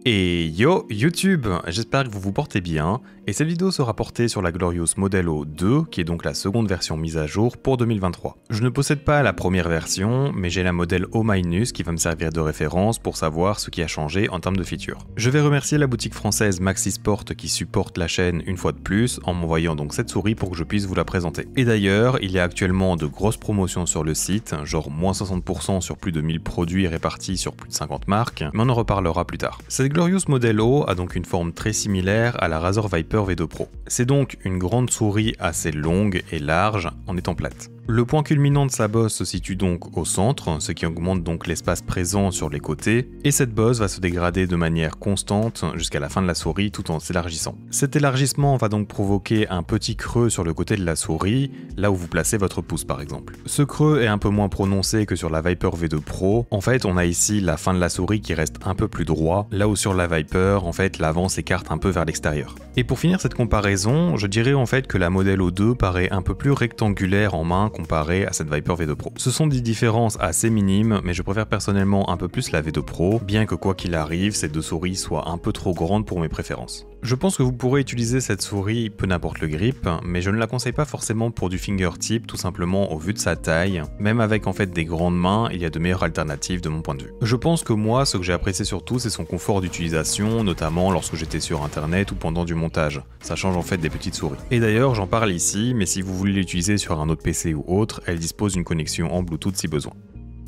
Et yo YouTube, j'espère que vous vous portez bien, et cette vidéo sera portée sur la Glorious Modelo 2, qui est donc la seconde version mise à jour pour 2023. Je ne possède pas la première version, mais j'ai la modèle O- qui va me servir de référence pour savoir ce qui a changé en termes de features. Je vais remercier la boutique française Maxisport qui supporte la chaîne une fois de plus, en m'envoyant donc cette souris pour que je puisse vous la présenter. Et d'ailleurs, il y a actuellement de grosses promotions sur le site, genre moins 60% sur plus de 1000 produits répartis sur plus de 50 marques, mais on en reparlera plus tard. Cette Glorious Modelo a donc une forme très similaire à la Razer Viper V2 Pro. C'est donc une grande souris assez longue et large en étant plate. Le point culminant de sa bosse se situe donc au centre, ce qui augmente donc l'espace présent sur les côtés, et cette bosse va se dégrader de manière constante jusqu'à la fin de la souris tout en s'élargissant. Cet élargissement va donc provoquer un petit creux sur le côté de la souris, là où vous placez votre pouce par exemple. Ce creux est un peu moins prononcé que sur la Viper V2 Pro. En fait, on a ici la fin de la souris qui reste un peu plus droit, là où sur la Viper, en fait, l'avant s'écarte un peu vers l'extérieur. Et pour finir cette comparaison, je dirais en fait que la Modelo 2 paraît un peu plus rectangulaire en main comparé à cette Viper V2 Pro. Ce sont des différences assez minimes, mais je préfère personnellement un peu plus la V2 Pro, bien que quoi qu'il arrive, ces deux souris soient un peu trop grandes pour mes préférences. Je pense que vous pourrez utiliser cette souris peu n'importe le grip, mais je ne la conseille pas forcément pour du fingertip, tout simplement au vu de sa taille. Même avec en fait des grandes mains, il y a de meilleures alternatives de mon point de vue. Je pense que moi, ce que j'ai apprécié surtout, c'est son confort d'utilisation, notamment lorsque j'étais sur internet ou pendant du montage. Ça change en fait des petites souris. Et d'ailleurs, j'en parle ici, mais si vous voulez l'utiliser sur un autre PC ou autre, elle dispose d'une connexion en Bluetooth si besoin.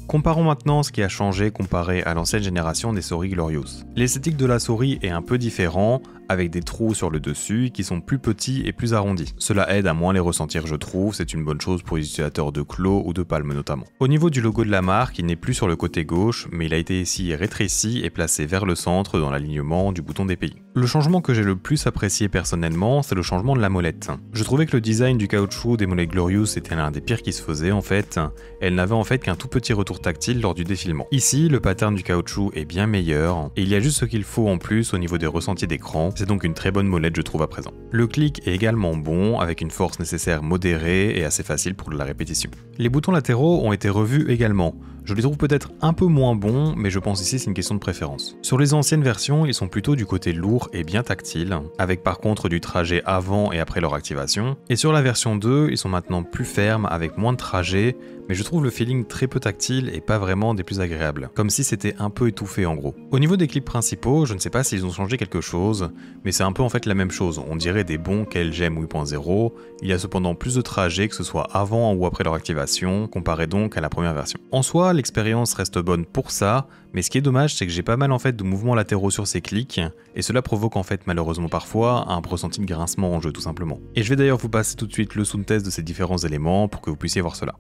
Comparons maintenant ce qui a changé comparé à l'ancienne génération des souris Glorious. L'esthétique de la souris est un peu différent, avec des trous sur le dessus qui sont plus petits et plus arrondis. Cela aide à moins les ressentir je trouve, c'est une bonne chose pour les utilisateurs de claw ou de palme notamment. Au niveau du logo de la marque, il n'est plus sur le côté gauche, mais il a été ici rétréci et placé vers le centre dans l'alignement du bouton DPI. Le changement que j'ai le plus apprécié personnellement, c'est le changement de la molette. Je trouvais que le design du caoutchouc des molettes Glorious était l'un des pires qui se faisait en fait, elle n'avait en fait qu'un tout petit retour tactile lors du défilement. Ici, le pattern du caoutchouc est bien meilleur, et il y a juste ce qu'il faut en plus au niveau des ressentis d'écran, c'est donc une très bonne molette je trouve à présent. Le clic est également bon, avec une force nécessaire modérée et assez facile pour la répétition. Les boutons latéraux ont été revus également. Je les trouve peut-être un peu moins bons, mais je pense ici c'est une question de préférence. Sur les anciennes versions, ils sont plutôt du côté lourd et bien tactile, avec par contre du trajet avant et après leur activation. Et sur la version 2, ils sont maintenant plus fermes avec moins de trajet, mais je trouve le feeling très peu tactile et pas vraiment des plus agréables, comme si c'était un peu étouffé en gros. Au niveau des clips principaux, je ne sais pas s'ils ont changé quelque chose, mais c'est un peu en fait la même chose, on dirait des bons KLGM 8.0, il y a cependant plus de trajets que ce soit avant ou après leur activation, comparé donc à la première version. En soi, l'expérience reste bonne pour ça, mais ce qui est dommage c'est que j'ai pas mal en fait de mouvements latéraux sur ces clics, et cela provoque en fait malheureusement parfois un ressenti de grincement en jeu tout simplement. Et je vais d'ailleurs vous passer tout de suite le sound test de ces différents éléments pour que vous puissiez voir cela.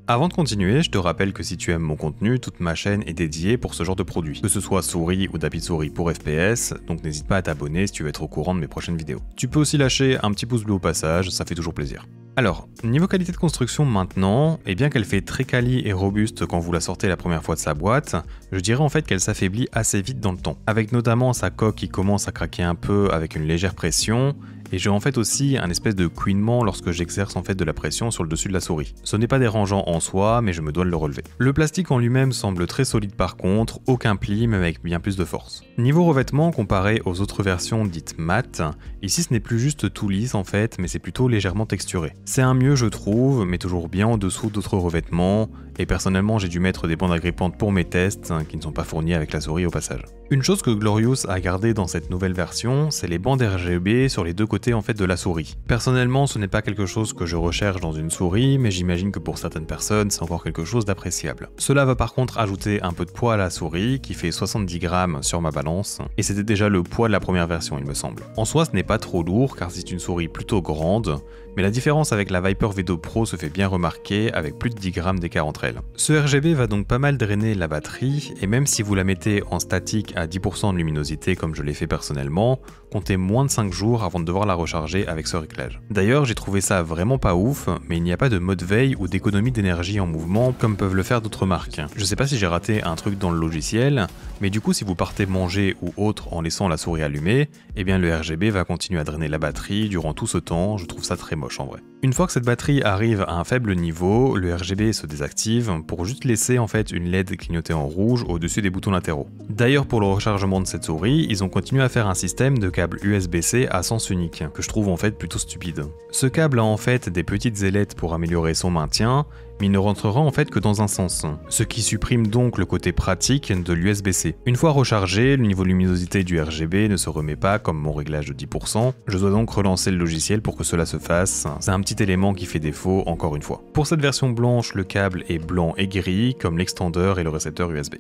Avant de continuer, je te rappelle que si tu aimes mon contenu, toute ma chaîne est dédiée pour ce genre de produit, que ce soit souris ou tapis de souris pour FPS, donc n'hésite pas à t'abonner si tu veux être au courant de mes prochaines vidéos. Tu peux aussi lâcher un petit pouce bleu au passage, ça fait toujours plaisir. Alors, niveau qualité de construction maintenant, et bien qu'elle fait très quali et robuste quand vous la sortez la première fois de sa boîte, je dirais en fait qu'elle s'affaiblit assez vite dans le temps, avec notamment sa coque qui commence à craquer un peu avec une légère pression, et j'ai en fait aussi un espèce de couinement lorsque j'exerce en fait de la pression sur le dessus de la souris. Ce n'est pas dérangeant en soi, mais je me dois de le relever. Le plastique en lui-même semble très solide par contre, aucun pli, même avec bien plus de force. Niveau revêtement, comparé aux autres versions dites mat, ici ce n'est plus juste tout lisse en fait, mais c'est plutôt légèrement texturé. C'est un mieux je trouve, mais toujours bien en dessous d'autres revêtements, et personnellement j'ai dû mettre des bandes agrippantes pour mes tests, qui ne sont pas fournies avec la souris au passage. Une chose que Glorious a gardé dans cette nouvelle version, c'est les bandes RGB sur les deux côtés en fait de la souris. Personnellement, ce n'est pas quelque chose que je recherche dans une souris, mais j'imagine que pour certaines personnes, c'est encore quelque chose d'appréciable. Cela va par contre ajouter un peu de poids à la souris, qui fait 70 grammes sur ma balance, et c'était déjà le poids de la première version il me semble. En soi, ce n'est pas trop lourd, car c'est une souris plutôt grande, Mais la différence avec la Viper V2 Pro se fait bien remarquer avec plus de 10 grammes d'écart entre elles. Ce RGB va donc pas mal drainer la batterie, et même si vous la mettez en statique à 10% de luminosité comme je l'ai fait personnellement, comptez moins de 5 jours avant de devoir la recharger avec ce réglage. D'ailleurs, j'ai trouvé ça vraiment pas ouf, mais il n'y a pas de mode veille ou d'économie d'énergie en mouvement comme peuvent le faire d'autres marques. Je sais pas si j'ai raté un truc dans le logiciel, mais du coup si vous partez manger ou autre en laissant la souris allumée, eh bien le RGB va continuer à drainer la batterie durant tout ce temps, je trouve ça très moche en vrai. Une fois que cette batterie arrive à un faible niveau, le RGB se désactive pour juste laisser en fait une LED clignoter en rouge au-dessus des boutons latéraux. D'ailleurs pour le rechargement de cette souris, ils ont continué à faire un système de câble USB-C à sens unique, que je trouve en fait plutôt stupide. Ce câble a en fait des petites ailettes pour améliorer son maintien, mais il ne rentrera en fait que dans un sens, ce qui supprime donc le côté pratique de l'USB-C. Une fois rechargé, le niveau de luminosité du RGB ne se remet pas comme mon réglage de 10%, je dois donc relancer le logiciel pour que cela se fasse, c'est un petit élément qui fait défaut encore une fois. Pour cette version blanche, le câble est blanc et gris comme l'extendeur et le récepteur USB.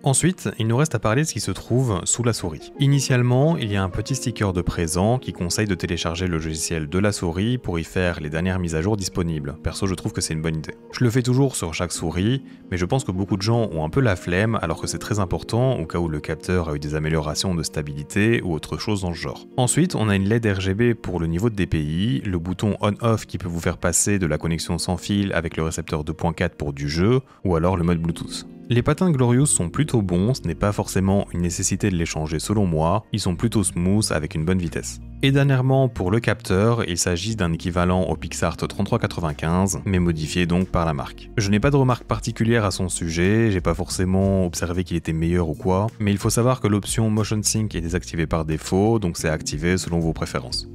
Ensuite, il nous reste à parler de ce qui se trouve sous la souris. Initialement, il y a un petit sticker de présent qui conseille de télécharger le logiciel de la souris pour y faire les dernières mises à jour disponibles. Perso, je trouve que c'est une bonne idée. Je le fais toujours sur chaque souris, mais je pense que beaucoup de gens ont un peu la flemme alors que c'est très important au cas où le capteur a eu des améliorations de stabilité ou autre chose dans ce genre. Ensuite, on a une LED RGB pour le niveau de DPI, le bouton on-off qui peut vous faire passer de la connexion sans fil avec le récepteur 2.4 pour du jeu, ou alors le mode Bluetooth. Les patins Glorious sont plutôt bons, ce n'est pas forcément une nécessité de les changer selon moi, ils sont plutôt smooth avec une bonne vitesse. Et dernièrement pour le capteur, il s'agit d'un équivalent au PixArt 3395, mais modifié donc par la marque. Je n'ai pas de remarques particulières à son sujet, j'ai pas forcément observé qu'il était meilleur ou quoi, mais il faut savoir que l'option Motion Sync est désactivée par défaut, donc c'est activé selon vos préférences.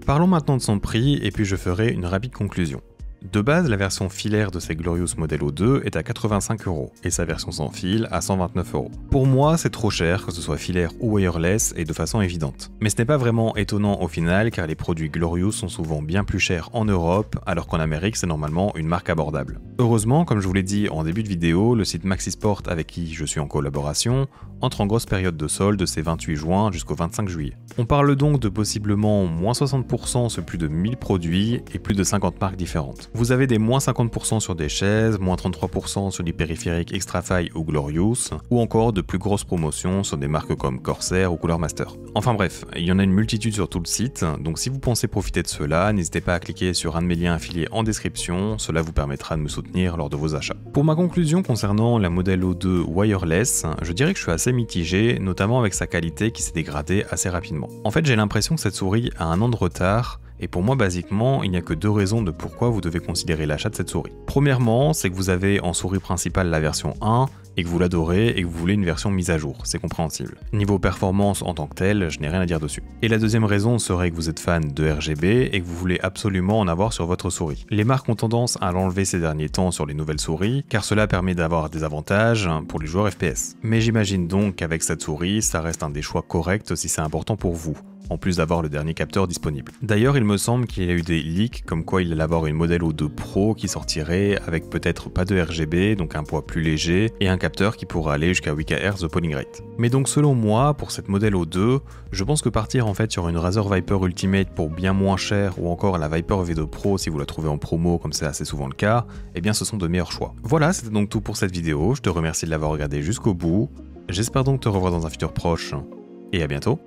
Parlons maintenant de son prix, et puis je ferai une rapide conclusion. De base, la version filaire de ces Glorious Modelo 2 est à 85 € et sa version sans fil à 129 €. Pour moi, c'est trop cher, que ce soit filaire ou wireless, et de façon évidente. Mais ce n'est pas vraiment étonnant au final, car les produits Glorious sont souvent bien plus chers en Europe, alors qu'en Amérique, c'est normalement une marque abordable. Heureusement, comme je vous l'ai dit en début de vidéo, le site Maxisport avec qui je suis en collaboration entre en grosse période de solde ces 28 juin jusqu'au 25 juillet. On parle donc de possiblement moins 60% sur plus de 1000 produits et plus de 50 marques différentes. Vous avez des moins 50% sur des chaises, moins 33% sur des périphériques Extrafy ou Glorious, ou encore de plus grosses promotions sur des marques comme Corsair ou Cooler Master. Enfin bref, il y en a une multitude sur tout le site, donc si vous pensez profiter de cela, n'hésitez pas à cliquer sur un de mes liens affiliés en description, cela vous permettra de me soutenir lors de vos achats. Pour ma conclusion concernant la Modelo 2 wireless, je dirais que je suis assez mitigé, notamment avec sa qualité qui s'est dégradée assez rapidement. En fait, j'ai l'impression que cette souris a un an de retard, et pour moi, basiquement, il n'y a que deux raisons de pourquoi vous devez considérer l'achat de cette souris. Premièrement, c'est que vous avez en souris principale la version 1, et que vous l'adorez et que vous voulez une version mise à jour, c'est compréhensible. Niveau performance en tant que telle, je n'ai rien à dire dessus. Et la deuxième raison serait que vous êtes fan de RGB et que vous voulez absolument en avoir sur votre souris. Les marques ont tendance à l'enlever ces derniers temps sur les nouvelles souris, car cela permet d'avoir des avantages pour les joueurs FPS. Mais j'imagine donc qu'avec cette souris, ça reste un des choix corrects si c'est important pour vous, en plus d'avoir le dernier capteur disponible. D'ailleurs, il me semble qu'il y a eu des leaks comme quoi il allait avoir une Modelo 2 Pro qui sortirait avec peut-être pas de RGB, donc un poids plus léger, et un capteur qui pourra aller jusqu'à 8 kHz de polling rate. Mais donc selon moi, pour cette Modelo 2, je pense que partir en fait sur une Razer Viper Ultimate pour bien moins cher, ou encore la Viper V2 Pro si vous la trouvez en promo comme c'est assez souvent le cas, eh bien ce sont de meilleurs choix. Voilà, c'était donc tout pour cette vidéo, je te remercie de l'avoir regardé jusqu'au bout, j'espère donc te revoir dans un futur proche, et à bientôt.